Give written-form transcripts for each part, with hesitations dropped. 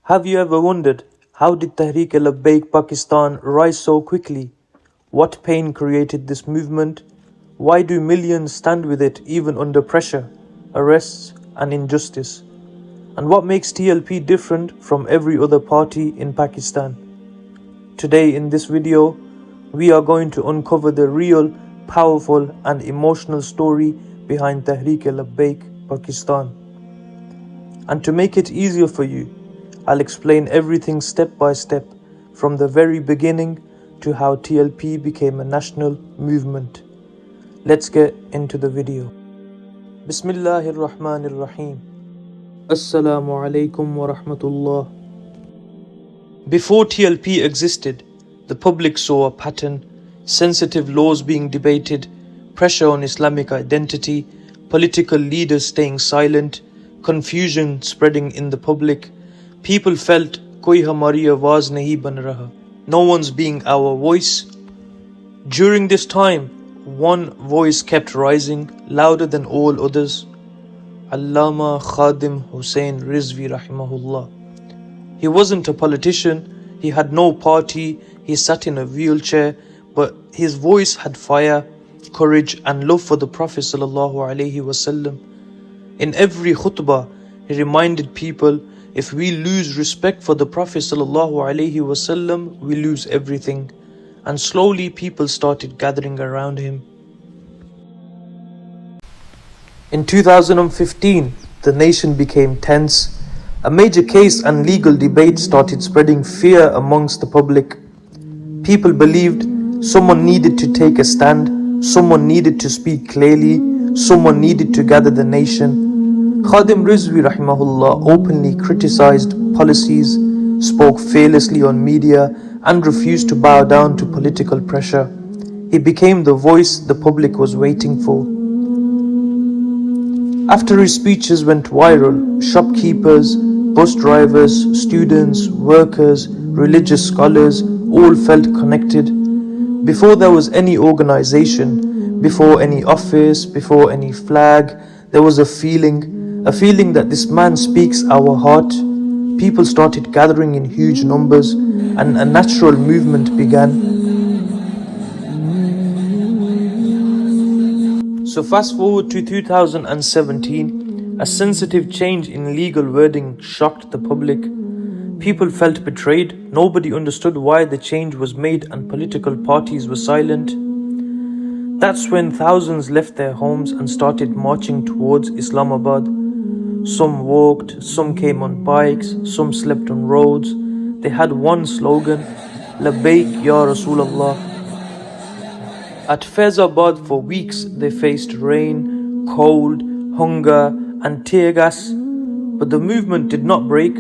Have you ever wondered, how did Tehreek-e-Labbaik Pakistan rise so quickly? What pain created this movement? Why do millions stand with it even under pressure, arrests and injustice? And what makes TLP different from every other party in Pakistan? Today in this video, we are going to uncover the real, powerful and emotional story behind Tehreek-e-Labbaik Pakistan. And to make it easier for you, I'll explain everything step by step, from the very beginning to how TLP became a national movement. Let's get into the video. Bismillahir, Rahmanir. Assalamu alaikum wa rahmatullah. Before TLP existed, the public saw a pattern: sensitive laws being debated, pressure on Islamic identity, political leaders staying silent, confusion spreading in the public. People felt koi hamari awaaz nahi ban raha. No one's being our voice. During this time, one voice kept rising, louder than all others. Allama Khadim Hussain Rizvi, Rahmahullah. He wasn't a politician, he had no party, he sat in a wheelchair, but his voice had fire, courage and love for the Prophet ﷺ. In every khutbah, he reminded people, if we lose respect for the Prophet ﷺ, we lose everything. And slowly people started gathering around him. In 2015, the nation became tense. A major case and legal debate started spreading fear amongst the public. People believed someone needed to take a stand, someone needed to speak clearly, someone needed to gather the nation. Khadim Rizvi Rahimahullah openly criticized policies, spoke fearlessly on media and refused to bow down to political pressure. He became the voice the public was waiting for. After his speeches went viral, shopkeepers, bus drivers, students, workers, religious scholars all felt connected. Before there was any organization, before any office, before any flag, there was a feeling that this man speaks our heart. People started gathering in huge numbers and a natural movement began. So fast forward to 2017, a sensitive change in legal wording shocked the public. People felt betrayed, nobody understood why the change was made and political parties were silent. That's when thousands left their homes and started marching towards Islamabad. Some walked, some came on bikes, some slept on roads. They had one slogan: Labbaik Ya Rasool. At Faizabad for weeks they faced rain, cold, hunger and tear gas. But the movement did not break.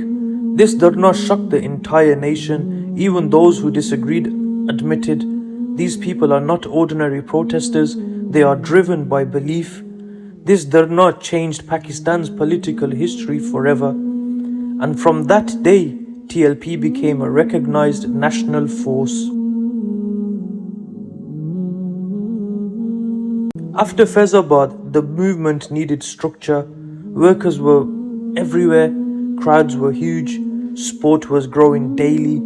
This Dharna shocked the entire nation. Even those who disagreed admitted, these people are not ordinary protesters, they are driven by belief. This Dharna changed Pakistan's political history forever. And from that day, TLP became a recognized national force. After Faizabad, the movement needed structure. Workers were everywhere, crowds were huge, sport was growing daily.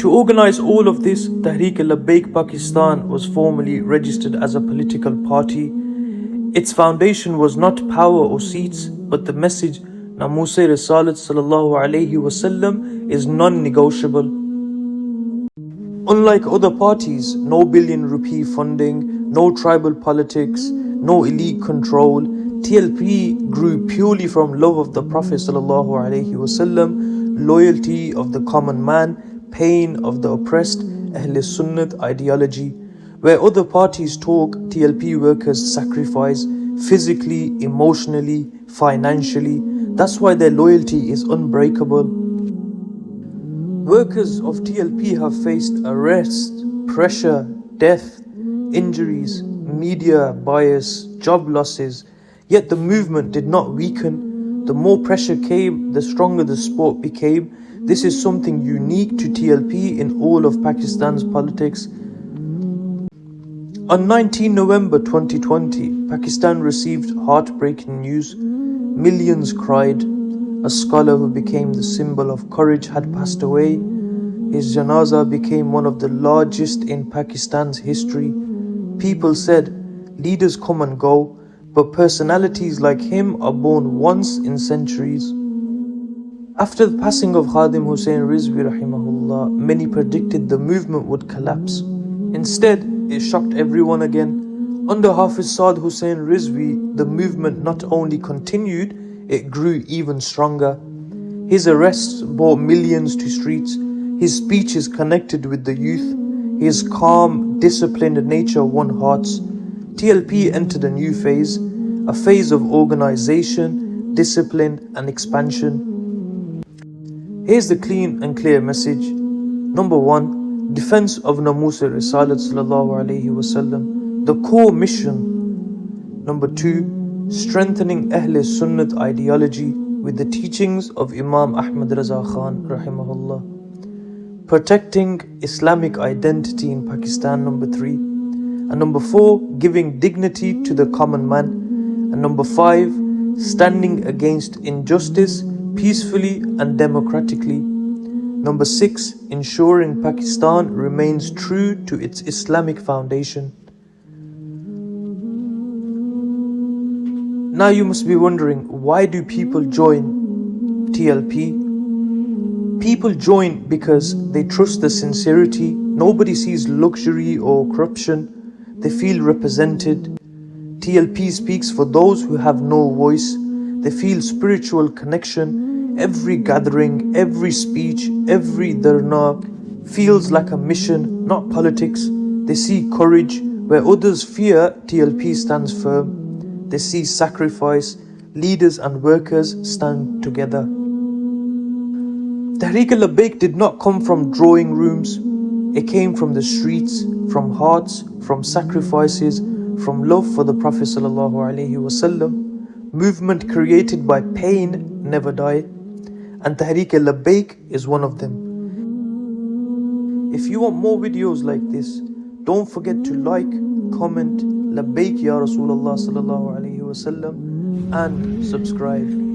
To organize all of this, Tehreek-e-Labbaik Pakistan was formally registered as a political party. Its foundation was not power or seats, but the message Namuse Risalat sallallahu alayhi wasallam is non-negotiable. Unlike other parties, no billion-rupee funding, no tribal politics, no elite control, TLP grew purely from love of the Prophet sallallahu alayhi wasallam, loyalty of the common man, pain of the oppressed, Ahl Sunnat ideology. Where other parties talk, TLP workers sacrifice physically, emotionally, financially. That's why their loyalty is unbreakable. Workers of TLP have faced arrest, pressure, death, injuries, media bias, job losses. Yet the movement did not weaken. The more pressure came, the stronger the support became. This is something unique to TLP in all of Pakistan's politics. On 19 November 2020, Pakistan received heartbreaking news. Millions cried. a scholar who became the symbol of courage, had passed away. His janazah became one of the largest in Pakistan's history. People said, leaders come and go, but personalities like him are born once in centuries. After the passing of Khadim Hussain Rizvi, rahimahullah, many predicted the movement would collapse. Instead, it shocked everyone again. Under Hafiz Saad Hussain Rizvi, the movement not only continued, it grew even stronger. His arrests brought millions to streets. His speeches connected with the youth. His calm, disciplined nature won hearts. TLP entered a new phase, a phase of organization, discipline and expansion. Here's the clean and clear message. Number 1, defense of Namus-e Risalat sallallahu alayhi wasallam, the core mission. Number 2, strengthening Ahl Sunnat ideology with the teachings of Imam Ahmad Raza Khan rahimahullah. Protecting Islamic identity in Pakistan, number 3. And number 4, giving dignity to the common man. And number 5, standing against injustice peacefully and democratically. Number 6, ensuring Pakistan remains true to its Islamic foundation. Now you must be wondering, why do people join TLP? People join because they trust the sincerity. Nobody sees luxury or corruption. They feel represented. TLP speaks for those who have no voice. They feel spiritual connection. Every gathering, every speech, every dharna feels like a mission, not politics. They see courage where others fear. TLP stands firm. They see sacrifice. Leaders and workers stand together. Tehreek-e-Labbaik did not come from drawing rooms. It came from the streets, from hearts, from sacrifices, from love for the Prophet ﷺ. Movement created by pain never die, and Tehreek-e-Labbaik is one of them. If you want more videos like this, don't forget to like, comment, Labbaik Ya Rasulullah sallallahu alayhi wa sallam, and subscribe.